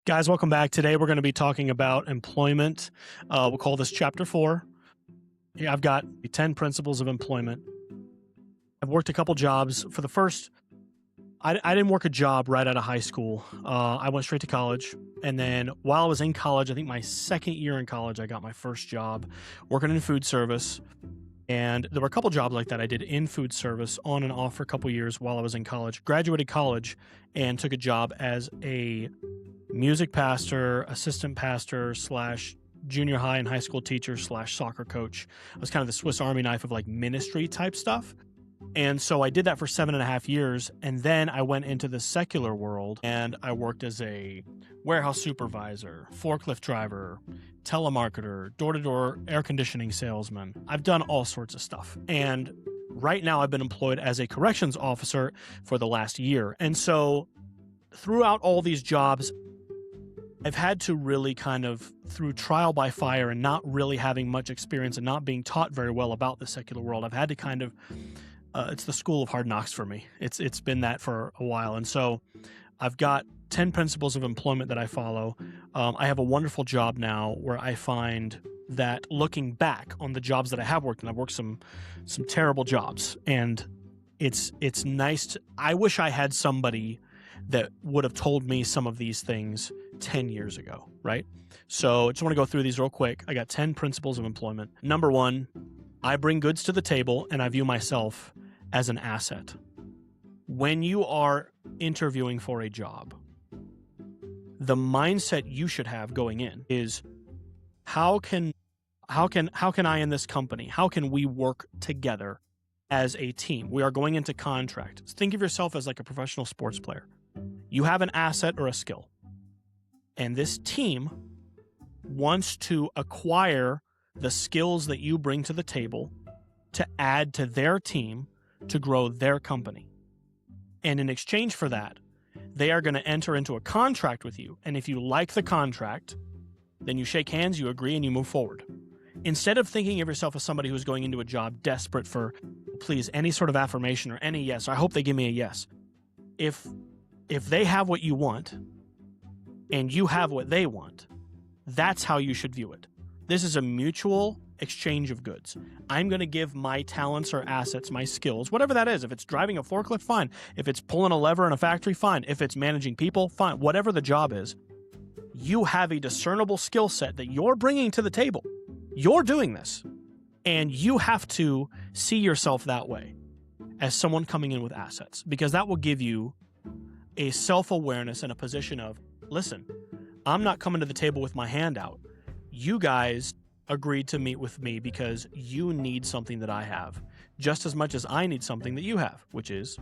Guys, welcome back. Today we're going to be talking about employment. We'll call this Chapter 4. Here I've got the 10 principles of employment. I've worked a couple jobs. For the first, I didn't work a job right out of high school. I went straight to college. And then while I was in college, I think my second year in college, I got my first job working in food service. And there were a couple jobs like that I did in food service on and off for a couple years while I was in college. Graduated college and took a job as a music pastor, assistant pastor slash junior high and high school teacher slash soccer coach. I was kind of the Swiss Army knife of like ministry type stuff. And so I did that for 7.5 years. And then I went into the secular world and I worked as a warehouse supervisor, forklift driver, telemarketer, door-to-door air conditioning salesman. I've done all sorts of stuff. And right now I've been employed as a corrections officer for the last year. And so throughout all these jobs, I've had to really kind of, through trial by fire and not really having much experience and not being taught very well about the secular world, I've had to kind of, it's the school of hard knocks for me. It's been that for a while. And so I've got 10 principles of employment that I follow. I have a wonderful job now where I find that looking back on the jobs that I have worked, and I've worked some terrible jobs, and it's nice I wish I had somebody that would have told me some of these things 10 years ago, right? So I just want to go through these real quick. I got 10 principles of employment. Number 1, I bring goods to the table and I view myself as an asset. When you are interviewing for a job, the mindset you should have going in is how can I in this company, how can we work together as a team? We are going into contract. Think of yourself as like a professional sports player. You have an asset or a skill, and this team wants to acquire the skills that you bring to the table to add to their team to grow their company. And in exchange for that, they are going to enter into a contract with you. And if you like the contract, then you shake hands, you agree, and you move forward. Instead of thinking of yourself as somebody who's going into a job desperate for, please, any sort of affirmation or any yes, or I hope they give me a yes. If they have what you want and you have what they want, that's how you should view it. This is a mutual exchange of goods. I'm going to give my talents or assets, my skills, whatever that is. If it's driving a forklift, fine. If it's pulling a lever in a factory, fine. If it's managing people, fine. Whatever the job is, you have a discernible skill set that you're bringing to the table. You're doing this, and you have to see yourself that way as someone coming in with assets, because that will give you a self-awareness and a position of, listen, I'm not coming to the table with my hand out. You guys agreed to meet with me because you need something that I have, just as much as I need something that you have, which is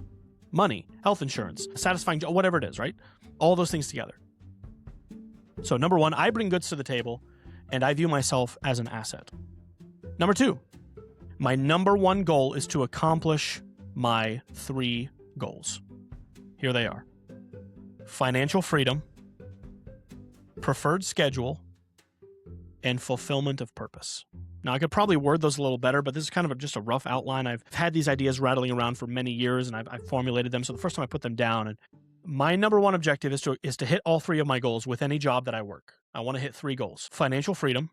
money, health insurance, a satisfying job, whatever it is, right? All those things together. So number 1, I bring goods to the table and I view myself as an asset. Number 2, my number 1 goal is to accomplish my 3 goals. Here they are: financial freedom, preferred schedule, and fulfillment of purpose. Now, I could probably word those a little better, but this is kind of just a rough outline. I've had these ideas rattling around for many years, and I've formulated them. So the first time I put them down, and my number 1 objective is to hit all 3 of my goals with any job that I work. I want to hit 3 goals: financial freedom.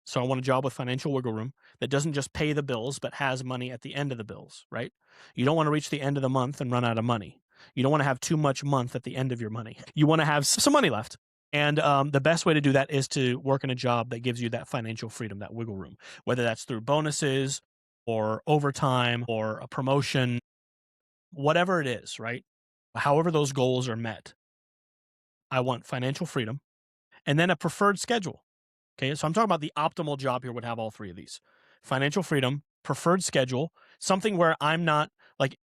So I want a job with financial wiggle room that doesn't just pay the bills, but has money at the end of the bills, right? You don't want to reach the end of the month and run out of money. You don't want to have too much month at the end of your money. You want to have some money left. And the best way to do that is to work in a job that gives you that financial freedom, that wiggle room, whether that's through bonuses or overtime or a promotion, whatever it is, right? However those goals are met. I want financial freedom and then a preferred schedule. Okay, so I'm talking about the optimal job here would have all 3 of these: financial freedom, preferred schedule, something where I'm not like,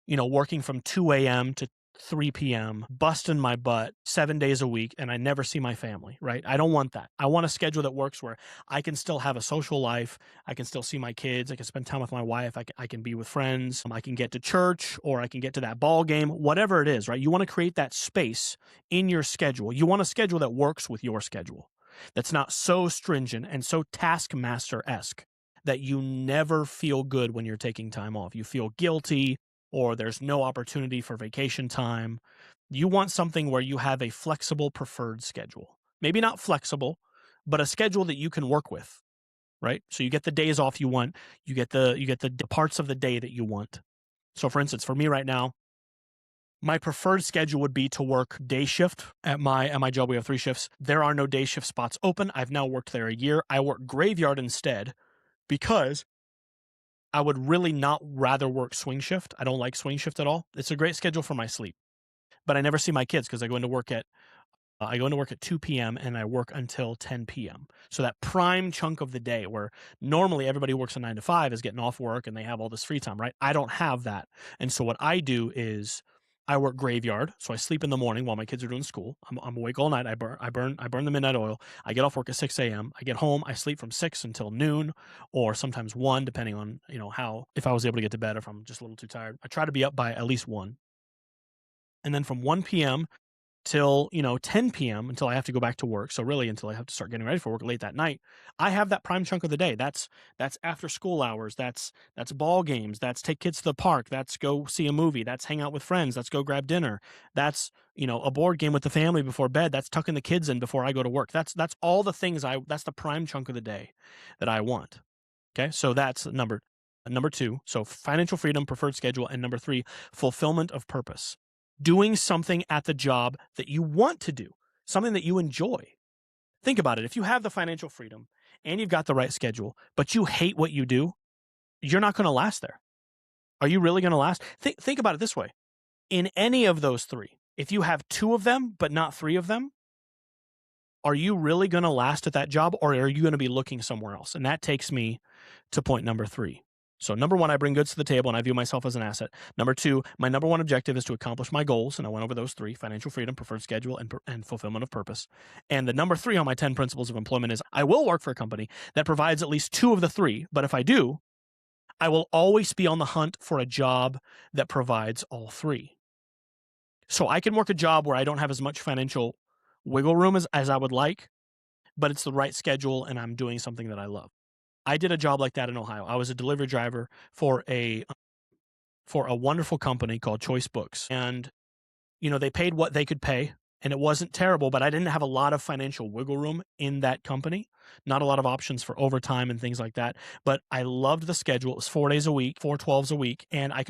working from 2 a.m. to 3 p.m., busting my butt 7 days a week, and I never see my family, right? I don't want that. I want a schedule that works where I can still have a social life. I can still see my kids. I can spend time with my wife. I can be with friends. I can get to church, or I can get to that ball game, whatever it is, right? You want to create that space in your schedule. You want a schedule that works with your schedule, that's not so stringent and so taskmaster-esque that you never feel good when you're taking time off. You feel guilty, or there's no opportunity for vacation time. You want something where you have a flexible preferred schedule. Maybe not flexible, but a schedule that you can work with, right? So you get the days off you want, you get the parts of the day that you want. So for instance, for me right now, my preferred schedule would be to work day shift at my job. We have 3 shifts. There are no day shift spots open. I've now worked there a year. I work graveyard instead because I would really not rather work swing shift. I don't like swing shift at all. It's a great schedule for my sleep, but I never see my kids because I go into work at 2 p.m. and I work until 10 p.m. So that prime chunk of the day where normally everybody works a 9 to 5 is getting off work and they have all this free time, right? I don't have that. And so what I do is I work graveyard. So I sleep in the morning while my kids are doing school. I'm awake all night. I burn the midnight oil. I get off work at 6 a.m. I get home. I sleep from 6 until noon or sometimes 1, depending on, if I was able to get to bed, if I'm just a little too tired. I try to be up by at least 1. And then from 1 p.m. till 10 p.m. until I have to go back to work. So really until I have to start getting ready for work late that night, I have that prime chunk of the day. That's after school hours. That's ball games. That's take kids to the park. That's go see a movie. That's hang out with friends. That's go grab dinner. That's a board game with the family before bed. That's tucking the kids in before I go to work. That's all the things that's the prime chunk of the day that I want. Okay, so that's number 2. So financial freedom, preferred schedule, and number 3, fulfillment of purpose. Doing something at the job that you want to do, something that you enjoy. Think about it. If you have the financial freedom and you've got the right schedule, but you hate what you do, you're not going to last there. Are you really going to last? Think about it this way. In any of those 3, if you have 2 of them, but not 3 of them, are you really going to last at that job, or are you going to be looking somewhere else? And that takes me to point number 3. So number 1, I bring goods to the table and I view myself as an asset. Number 2, my number 1 objective is to accomplish my goals. And I went over those 3: financial freedom, preferred schedule, and fulfillment of purpose. And the number 3 on my 10 principles of employment is I will work for a company that provides at least 2 of the 3. But if I do, I will always be on the hunt for a job that provides all 3. So I can work a job where I don't have as much financial wiggle room as I would like, but it's the right schedule and I'm doing something that I love. I did a job like that in Ohio. I was a delivery driver for a wonderful company called Choice Books. And, they paid what they could pay and it wasn't terrible, but I didn't have a lot of financial wiggle room in that company. Not a lot of options for overtime and things like that. But I loved the schedule. It was 4 days a week, 4 12s a week. And I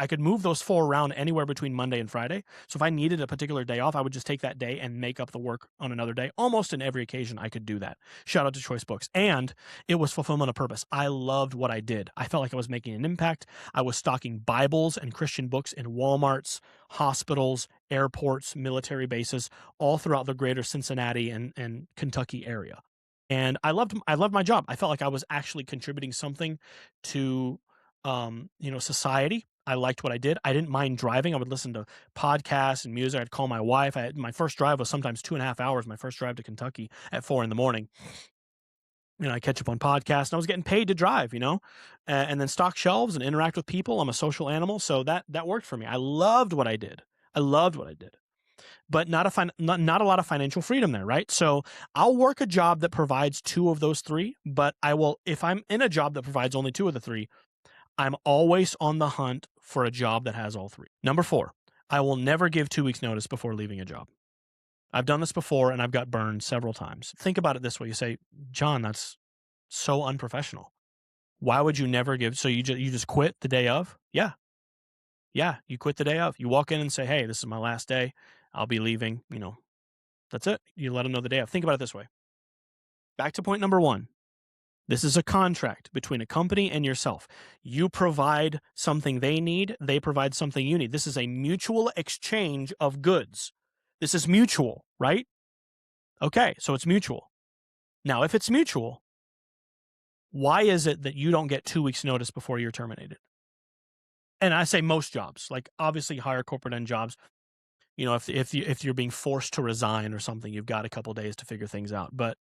could move those 4 around anywhere between Monday and Friday. So if I needed a particular day off, I would just take that day and make up the work on another day. Almost in every occasion, I could do that. Shout out to Choice Books. And it was fulfillment of purpose. I loved what I did. I felt like I was making an impact. I was stocking Bibles and Christian books in Walmarts, hospitals, airports, military bases, all throughout the greater Cincinnati and Kentucky area. And I loved my job. I felt like I was actually contributing something to society. I liked what I did. I didn't mind driving. I would listen to podcasts and music. I'd call my wife. My first drive was sometimes 2.5 hours. My first drive to Kentucky at 4 a.m. I catch up on podcasts, and I was getting paid to drive, and then stock shelves and interact with people. I'm a social animal, so that worked for me. I loved what I did. But not a lot of financial freedom there, right? So I'll work a job that provides 2 of those 3, but if I'm in a job that provides only 2 of the 3, I'm always on the hunt for a job that has all 3. Number 4, I will never give 2 weeks notice before leaving a job. I've done this before and I've got burned several times. Think about it this way. You say, John, that's so unprofessional. Why would you never give? So you just quit the day of? Yeah. Yeah. You quit the day of. You walk in and say, hey, this is my last day. I'll be leaving. That's it. You let them know the day of. Think about it this way. Back to point number 1. This is a contract between a company and yourself. You provide something they need. They provide something you need. This is a mutual exchange of goods. This is mutual, right? Okay, so it's mutual. Now, if it's mutual, why is it that you don't get 2 weeks notice before you're terminated? And I say most jobs, like obviously higher corporate end jobs. If you're being forced to resign or something, you've got a couple days to figure things out. But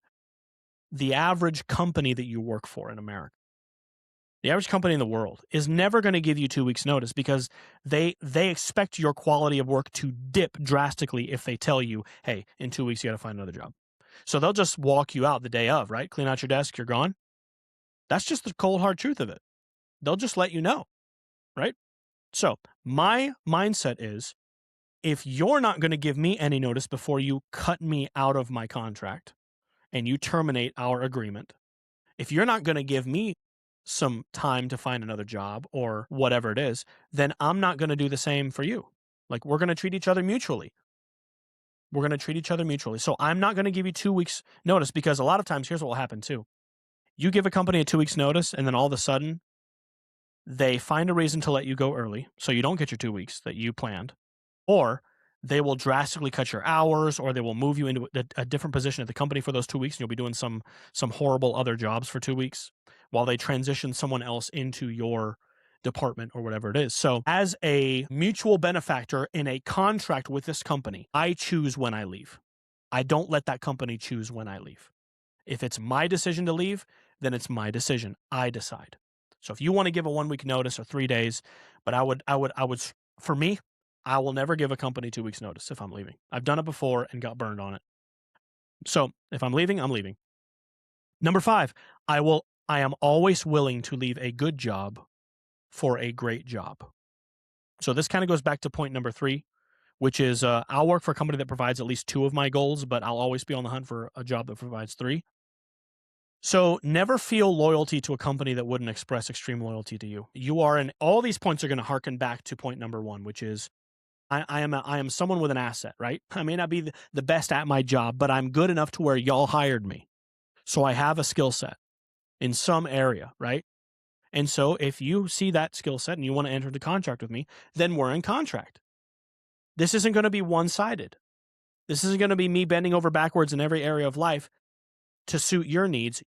the average company that you work for in America, the average company in the world is never going to give you 2 weeks notice because they expect your quality of work to dip drastically if they tell you, hey, in 2 weeks, you got to find another job. So they'll just walk you out the day of, right? Clean out your desk, you're gone. That's just the cold, hard truth of it. They'll just let you know, right? So my mindset is if you're not going to give me any notice before you cut me out of my contract and you terminate our agreement, if you're not going to give me some time to find another job or whatever it is, then I'm not going to do the same for you. Like, we're going to treat each other mutually. We're going to treat each other mutually. So I'm not going to give you 2 weeks notice, because a lot of times, here's what will happen too. You give a company a 2 weeks notice, and then all of a sudden they find a reason to let you go early, so you don't get your 2 weeks that you planned, or they will drastically cut your hours, or they will move you into a different position at the company for those 2 weeks, and you'll be doing some horrible other jobs for 2 weeks while they transition someone else into your department or whatever it is. So as a mutual benefactor in a contract with this company, I choose when I leave. I don't let that company choose when I leave. If it's my decision to leave, then it's my decision. I decide. So if you want to give a 1 week notice or 3 days, but I would, for me, I will never give a company 2 weeks notice if I'm leaving. I've done it before and got burned on it. So if I'm leaving, I'm leaving. Number 5, I am always willing to leave a good job for a great job. So this kind of goes back to point number 3, which is I'll work for a company that provides at least 2 of my goals, but I'll always be on the hunt for a job that provides 3. So never feel loyalty to a company that wouldn't express extreme loyalty to you. You are in all these points are going to harken back to point number 1, which is I am someone with an asset, right? I may not be the best at my job, but I'm good enough to where y'all hired me. So I have a skill set in some area, right? And so if you see that skill set and you want to enter the contract with me, then we're in contract. This isn't going to be one-sided. This isn't going to be me bending over backwards in every area of life to suit your needs.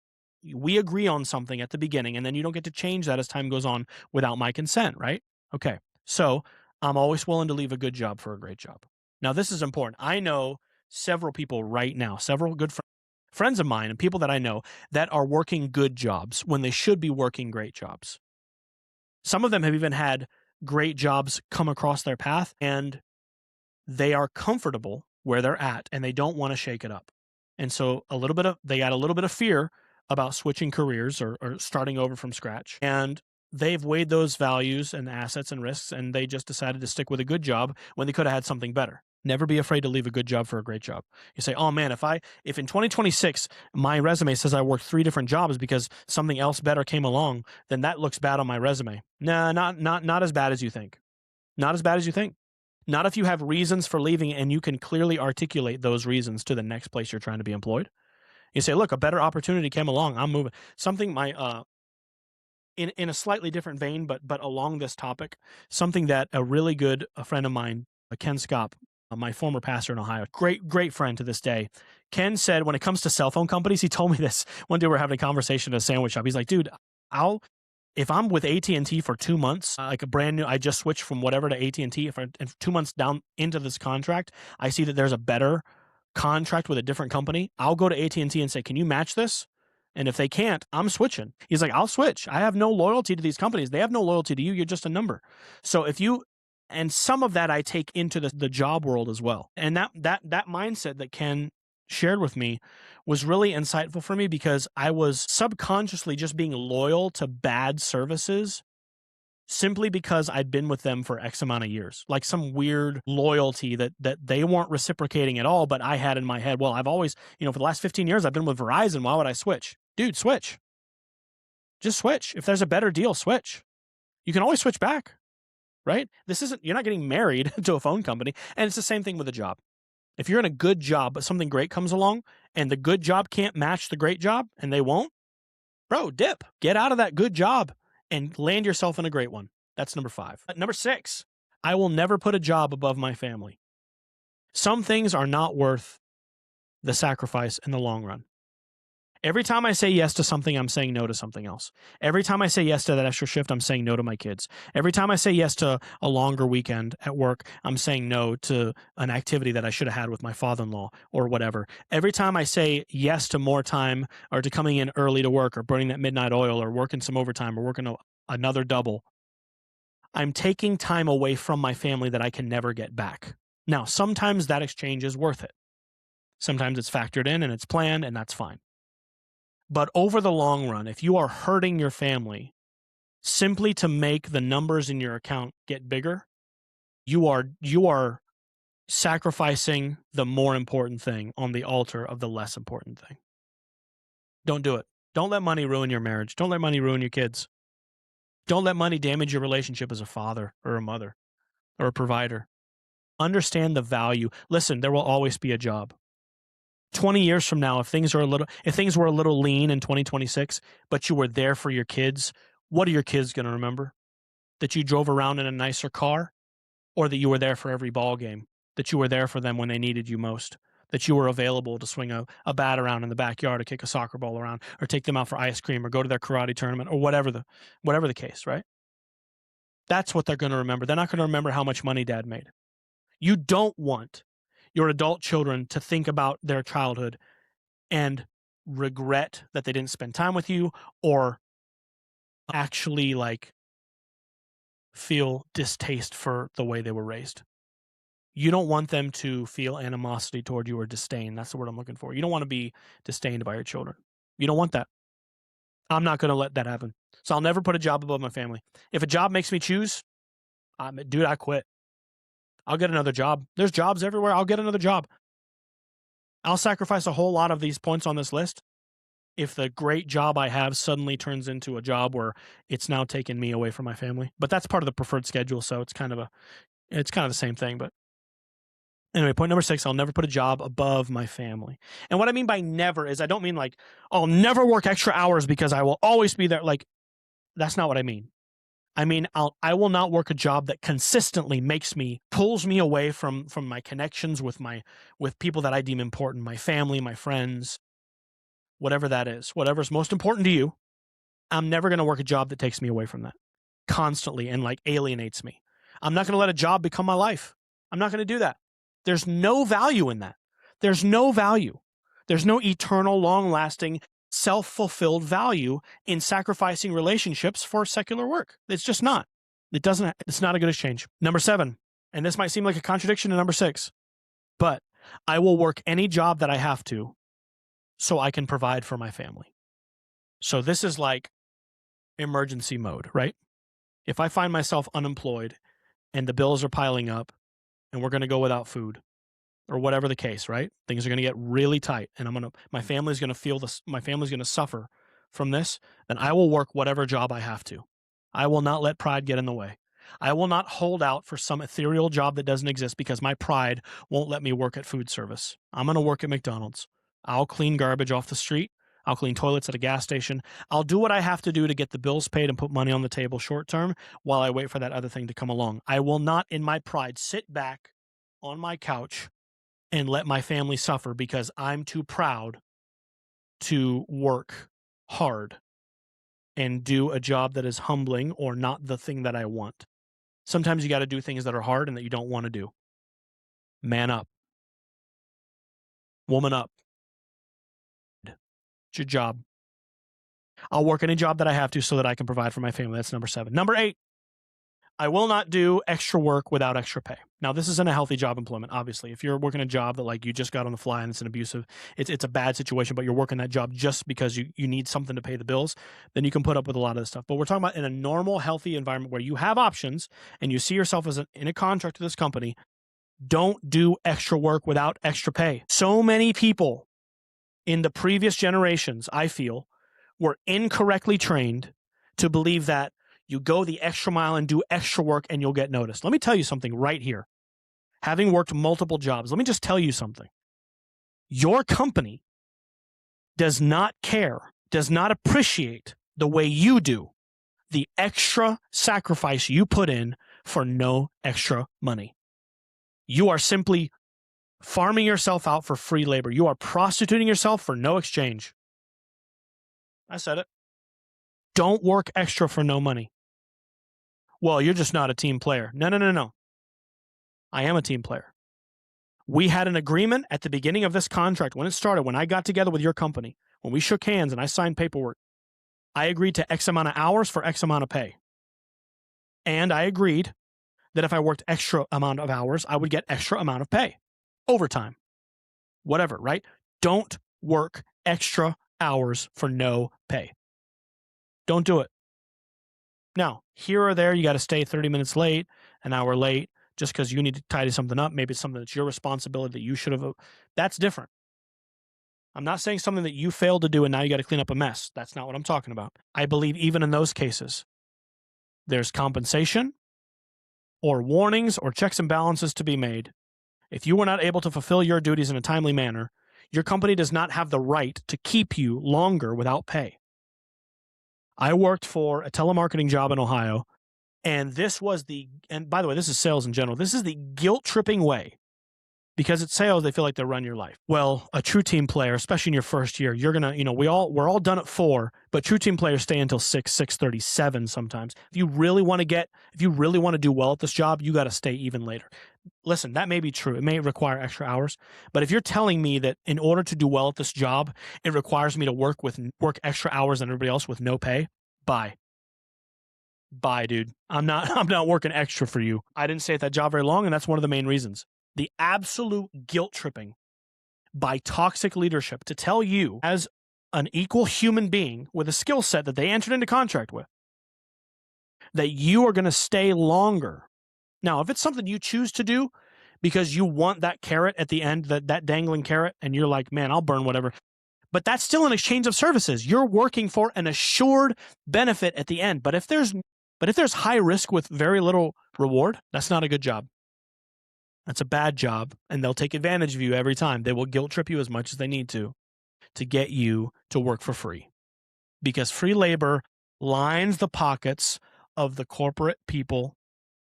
We agree on something at the beginning, and then you don't get to change that as time goes on without my consent, right? Okay. So I'm always willing to leave a good job for a great job. Now, this is important. I know several people right now, several good friends of mine and people that I know that are working good jobs when they should be working great jobs. Some of them have even had great jobs come across their path, and they are comfortable where they're at and they don't want to shake it up. And so they got a little bit of fear about switching careers or starting over from scratch. And they've weighed those values and assets and risks, and they just decided to stick with a good job when they could have had something better. Never be afraid to leave a good job for a great job. You say, oh man, if in 2026 my resume says I worked 3 different jobs because something else better came along, then that looks bad on my resume. Nah, not as bad as you think. Not as bad as you think. Not if you have reasons for leaving and you can clearly articulate those reasons to the next place you're trying to be employed. You say, look, a better opportunity came along. I'm moving. Something in a slightly different vein, but along this topic, something that a friend of mine, Ken Scott, my former pastor in Ohio, great friend to this day. Ken said, when it comes to cell phone companies, he told me this one day. We were having a conversation at a sandwich shop. He's like, dude, if I'm with AT&T for 2 months, like a brand new, I just switched from whatever to AT&T. If 2 months down into this contract, I see that there's a better contract with a different company, I'll go to AT&T and say, can you match this? And if they can't, I'm switching. He's like, I'll switch. I have no loyalty to these companies. They have no loyalty to you. You're just a number. So and some of that I take into the job world as well. And that mindset that Ken shared with me was really insightful for me, because I was subconsciously just being loyal to bad services simply because I'd been with them for X amount of years, like some weird loyalty that they weren't reciprocating at all. But I had in my head, well, I've always, for the last 15 years, I've been with Verizon. Why would I switch? Dude, switch. Just switch. If there's a better deal, switch. You can always switch back, right? You're not getting married to a phone company. And it's the same thing with a job. If you're in a good job, but something great comes along and the good job can't match the great job, and they won't, bro, dip. Get out of that good job and land yourself in a great one. That's number 5. Number 6, I will never put a job above my family. Some things are not worth the sacrifice in the long run. Every time I say yes to something, I'm saying no to something else. Every time I say yes to that extra shift, I'm saying no to my kids. Every time I say yes to a longer weekend at work, I'm saying no to an activity that I should have had with my father-in-law or whatever. Every time I say yes to more time or to coming in early to work or burning that midnight oil or working some overtime or working another double, I'm taking time away from my family that I can never get back. Now, sometimes that exchange is worth it. Sometimes it's factored in and it's planned, and that's fine. But over the long run, if you are hurting your family simply to make the numbers in your account get bigger, you are sacrificing the more important thing on the altar of the less important thing. Don't do it. Don't let money ruin your marriage. Don't let money ruin your kids. Don't let money damage your relationship as a father or a mother or a provider. Understand the value. Listen, there will always be a job. 20 years from now, if things were a little lean in 2026, but you were there for your kids, what are your kids going to remember? That you drove around in a nicer car, or that you were there for every ball game, that you were there for them when they needed you most, that you were available to swing a bat around in the backyard or kick a soccer ball around or take them out for ice cream or go to their karate tournament or whatever the case, right? That's what they're going to remember. They're not going to remember how much money dad made. You don't want your adult children to think about their childhood and regret that they didn't spend time with you or actually feel distaste for the way they were raised. You don't want them to feel animosity toward you or disdain. That's the word I'm looking for. You don't want to be disdained by your children. You don't want that. I'm not going to let that happen. So I'll never put a job above my family. If a job makes me choose, dude, I quit. I'll get another job. There's jobs everywhere. I'll get another job. I'll sacrifice a whole lot of these points on this list if the great job I have suddenly turns into a job where it's now taking me away from my family. But that's part of the preferred schedule, so it's kind of the same thing. But anyway, point number 6, I'll never put a job above my family. And what I mean by never is I don't mean I'll never work extra hours because I will always be there. That's not what I mean. I mean, I will not work a job that consistently pulls me away from my connections with people that I deem important, my family, my friends, whatever that is, whatever's most important to you. I'm never going to work a job that takes me away from that constantly and alienates me. I'm not going to let a job become my life. I'm not going to do that. There's no value in that. There's no value. There's no eternal, long-lasting, self-fulfilled value in sacrificing relationships for secular work. It's just not. It's not a good exchange. Number 7, and this might seem like a contradiction to number 6, but I will work any job that I have to so I can provide for my family. So this is like emergency mode, right? If I find myself unemployed and the bills are piling up and we're going to go without food, or whatever the case, right? Things are going to get really tight and my family's going to feel this, my family's going to suffer from this, then I will work whatever job I have to. I will not let pride get in the way. I will not hold out for some ethereal job that doesn't exist because my pride won't let me work at food service. I'm going to work at McDonald's. I'll clean garbage off the street. I'll clean toilets at a gas station. I'll do what I have to do to get the bills paid and put money on the table short term while I wait for that other thing to come along. I will not, in my pride, sit back on my couch and let my family suffer because I'm too proud to work hard and do a job that is humbling or not the thing that I want. Sometimes you got to do things that are hard and that you don't want to do. Man up. Woman up. It's your job. I'll work any job that I have to so that I can provide for my family. That's number 7. Number 8, I will not do extra work without extra pay. Now, this isn't a healthy job employment, obviously. If you're working a job that you just got on the fly and it's an abusive, it's a bad situation, but you're working that job just because you need something to pay the bills, then you can put up with a lot of this stuff. But we're talking about in a normal, healthy environment where you have options and you see yourself as in a contract to this company, don't do extra work without extra pay. So many people in the previous generations, I feel, were incorrectly trained to believe that you go the extra mile and do extra work and you'll get noticed. Let me tell you something right here. Having worked multiple jobs, let me just tell you something. Your company does not care, does not appreciate the way you do the extra sacrifice you put in for no extra money. You are simply farming yourself out for free labor. You are prostituting yourself for no exchange. I said it. Don't work extra for no money. Well, you're just not a team player. No. I am a team player. We had an agreement at the beginning of this contract when it started, when I got together with your company, when we shook hands and I signed paperwork. I agreed to X amount of hours for X amount of pay. And I agreed that if I worked extra amount of hours, I would get extra amount of pay. Overtime. Whatever, right? Don't work extra hours for no pay. Don't do it. Now, here or there, you got to stay 30 minutes late, an hour late, just because you need to tidy something up. Maybe it's something that's your responsibility that you should have. That's different. I'm not saying something that you failed to do and now you got to clean up a mess. That's not what I'm talking about. I believe even in those cases, there's compensation or warnings or checks and balances to be made. If you were not able to fulfill your duties in a timely manner, your company does not have the right to keep you longer without pay. I worked for a telemarketing job in Ohio, and and by the way, this is sales in general, this is the guilt-tripping way. Because it's sales, they feel like they run your life. Well, a true team player, especially in your first year, you're gonna, we're all done at 4, but true team players stay until 6:37 sometimes. If you really want to do well at this job, you got to stay even later. Listen, that may be true. It may require extra hours, but if you're telling me that in order to do well at this job, it requires me to work extra hours than everybody else with no pay, bye, dude. I'm not working extra for you. I didn't stay at that job very long, and that's one of the main reasons. The absolute guilt tripping by toxic leadership to tell you as an equal human being with a skill set that they entered into contract with that you are going to stay longer. Now, if it's something you choose to do because you want that carrot at the end, that dangling carrot, and you're like, man, I'll burn whatever. But that's still an exchange of services. You're working for an assured benefit at the end. But if there's high risk with very little reward, that's not a good job. That's a bad job, and they'll take advantage of you every time. They will guilt trip you as much as they need to get you to work for free. Because free labor lines the pockets of the corporate people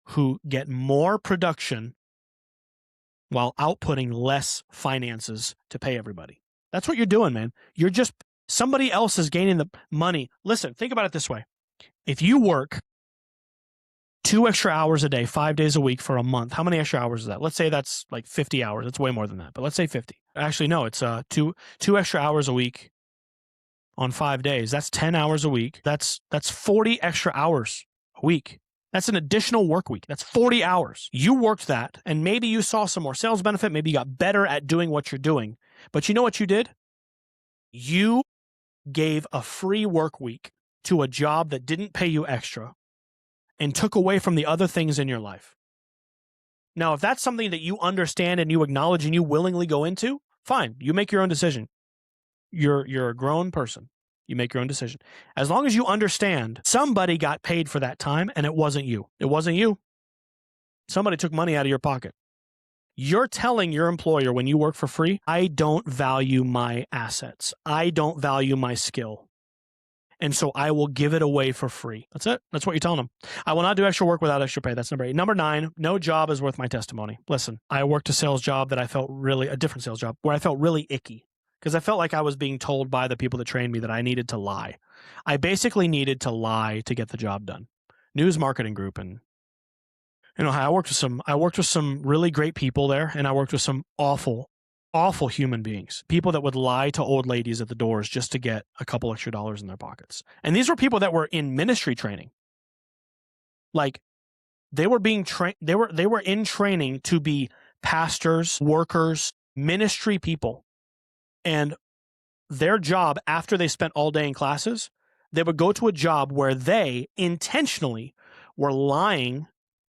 who get more production while outputting less finances to pay everybody. That's what you're doing, man. Somebody else is gaining the money. Listen, think about it this way. If you work 2 extra hours a day, 5 days a week for a month, how many extra hours is that? Let's say that's like 50 hours. It's way more than that, but let's say 50. Actually, no, it's two extra hours a week on 5 days. That's 10 hours a week. That's 40 extra hours a week. That's an additional work week. That's 40 hours. You worked that, and maybe you saw some more sales benefit. Maybe you got better at doing what you're doing. But you know what you did? You gave a free work week to a job that didn't pay you extra and took away from the other things in your life. Now, if that's something that you understand and you acknowledge and you willingly go into, fine. You make your own decision. You're a grown person. You make your own decision. As long as you understand somebody got paid for that time and it wasn't you. It wasn't you. Somebody took money out of your pocket. You're telling your employer when you work for free, I don't value my assets. I don't value my skill. And so I will give it away for free. That's it. That's what you're telling them. I will not do extra work without extra pay. That's number 8. Number 9, no job is worth my testimony. Listen, I worked a sales job that a different sales job where I felt really icky because I felt like I was being told by the people that trained me that I needed to lie. I basically needed to lie to get the job done. News marketing group. And I worked with some really great people there, and I worked with some awful human beings, people that would lie to old ladies at the doors just to get a couple extra dollars in their pockets. And these were people that were in ministry training. Like they were being trained, they were in training to be pastors, workers, ministry people. And their job after they spent all day in classes, they would go to a job where they intentionally were lying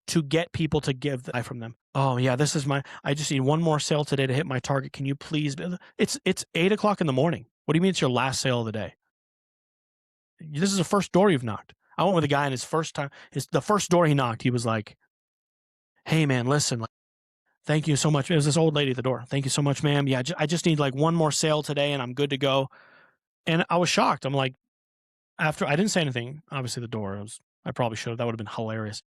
to get people to give the from them. Oh yeah, I just need one more sale today to hit my target. Can you please? It's 8:00 in the morning. What do you mean it's your last sale of the day? This is the first door you've knocked. I went with a guy in the first door he knocked, he was like, hey man, listen, thank you so much. It was this old lady at the door. Thank you so much, ma'am. Yeah, I just need like one more sale today and I'm good to go. And I was shocked. I'm like, after I didn't say anything, obviously the door, I probably should have. That would have been hilarious.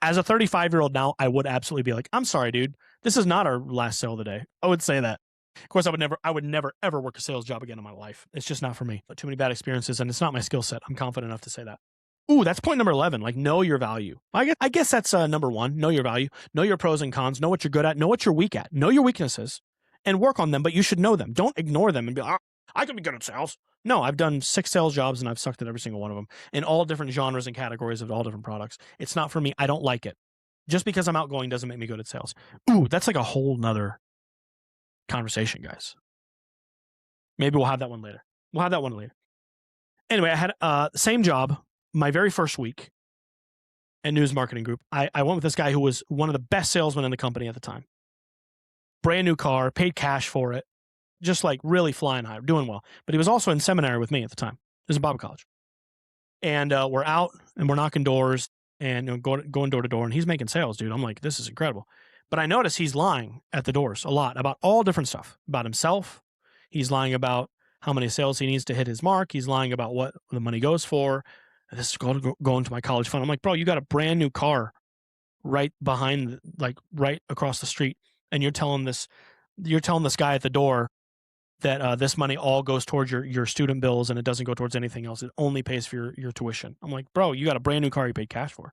As a 35-year-old now, I would absolutely be like, I'm sorry, dude. This is not our last sale of the day. I would say that. Of course, I would never, ever work a sales job again in my life. It's just not for me. Too many bad experiences, and it's not my skill set. I'm confident enough to say that. Ooh, that's point number 11. Like, know your value. I guess that's number 1. Know your value. Know your pros and cons. Know what you're good at. Know what you're weak at. Know your weaknesses and work on them, but you should know them. Don't ignore them and be like, I could be good at sales. No, I've done 6 sales jobs, and I've sucked at every single one of them in all different genres and categories of all different products. It's not for me. I don't like it. Just because I'm outgoing doesn't make me good at sales. Ooh, that's like a whole nother conversation, guys. Maybe we'll have that one later. Anyway, I had same job my very first week. and news marketing group. I went with this guy who was one of the best salesmen in the company at the time. Brand new car, paid cash for it, just like really flying high, doing well. But he was also in seminary with me at the time. He was in Bible college. And we're out and we're knocking doors and going door to door, and he's making sales, dude. I'm like, this is incredible. But I notice he's lying at the doors a lot about all different stuff, about himself. He's lying about how many sales he needs to hit his mark. He's lying about what the money goes for. And this is going to my college fund. I'm like, bro, you got a brand new car right behind, like right across the street, and you're telling this guy at the door that this money all goes towards your student bills and it doesn't go towards anything else. It only pays for your tuition. I'm like, bro, you got a brand new car you paid cash for.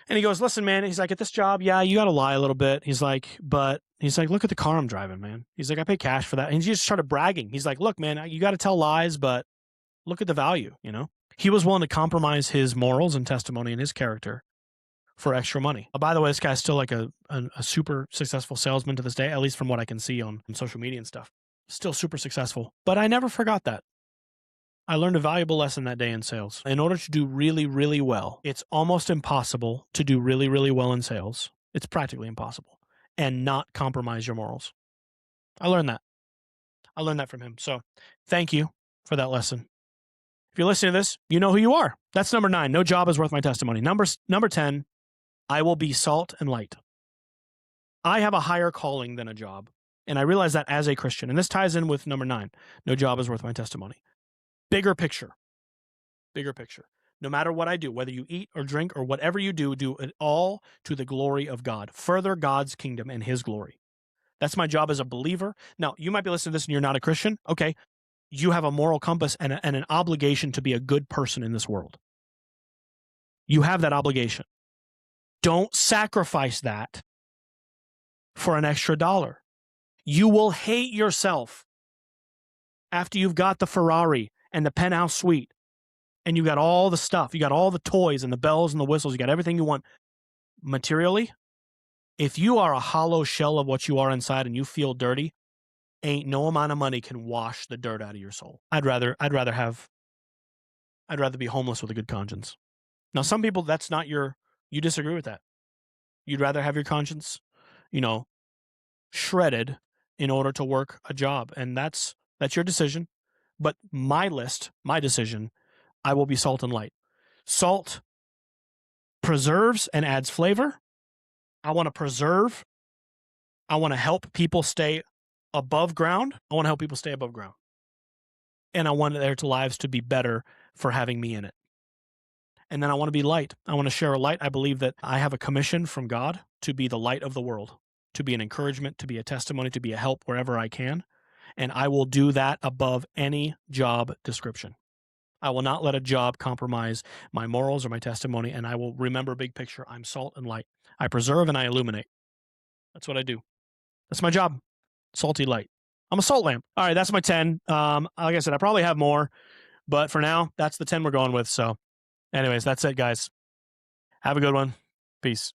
And he goes, listen, man, he's like, at this job, yeah, you got to lie a little bit. He's like, look at the car I'm driving, man. He's like, I pay cash for that. And he just started bragging. He's like, look, man, you got to tell lies, but look at the value, you know? He was willing to compromise his morals and testimony and his character for extra money. By the way, this guy's still like a super successful salesman to this day, at least from what I can see on social media and stuff. Still super successful. But I never forgot that. I learned a valuable lesson that day in sales. In order to do really, really well, it's almost impossible to do really, really well in sales. It's practically impossible. And not compromise your morals. I learned that. I learned that from him. So thank you for that lesson. If you're listening to this, you know who you are. That's number 9. No job is worth my testimony. Number 10, I will be salt and light. I have a higher calling than a job. And I realize that as a Christian. And this ties in with number 9. No job is worth my testimony. Bigger picture. Bigger picture. No matter what I do, whether you eat or drink or whatever you do it all to the glory of God. Further God's kingdom and his glory. That's my job as a believer. Now, you might be listening to this and you're not a Christian. Okay. You have a moral compass and an obligation to be a good person in this world. You have that obligation. Don't sacrifice that for an extra dollar. You will hate yourself after you've got the Ferrari and the penthouse suite and you got all the stuff. You got all the toys and the bells and the whistles. You got everything you want materially. If you are a hollow shell of what you are inside and you feel dirty, ain't no amount of money can wash the dirt out of your soul. I'd rather be homeless with a good conscience. Now, some people, you disagree with that. You'd rather have your conscience, shredded in order to work a job. And that's your decision. But my decision, I will be salt and light. Salt preserves and adds flavor. I want to preserve. I want to help people stay above ground. And I want their lives to be better for having me in it. And then I want to be light. I want to share a light. I believe that I have a commission from God to be the light of the world, to be an encouragement, to be a testimony, to be a help wherever I can. And I will do that above any job description. I will not let a job compromise my morals or my testimony, and I will remember big picture. I'm salt and light. I preserve and I illuminate. That's what I do. That's my job. Salty light. I'm a salt lamp. All right, that's my 10. Like I said, I probably have more, but for now, that's the 10 we're going with. So anyways, that's it, guys. Have a good one. Peace.